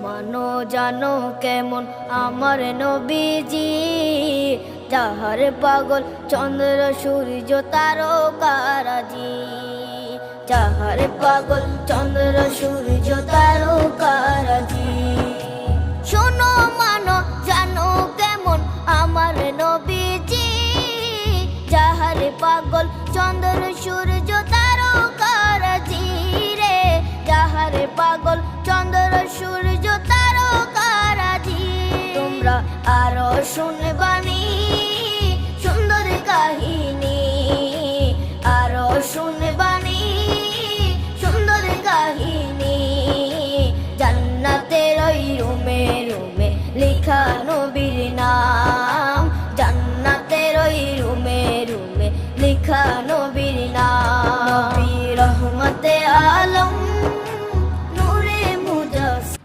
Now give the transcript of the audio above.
মানো জানো কেমন আমার নবীজি, যাহার পাগল চন্দ্র সূর্য তারকারাজি, যাহার পাগল চন্দ্র সূর্য তারকারাজি। শোনো মানো জানো কেমন আমার নবীজি, যাহার পাগল চন্দ্র সূর্য তারকারাজি রে, যাহার পাগল চন্দ্র সূর্য তারকারাজি। তোমরা আরো শুনবানি সুন্দর কাহিনী, আরো শুনবানি সুন্দর কাহিনী। জান্নাতের ওই রুমে রুমে লেখা নবীর নাম, জান্নাতের ওই রুমে রুমে লেখা নবীর নাম। নবী রহমতে আলম নূরে মুজাসসাম।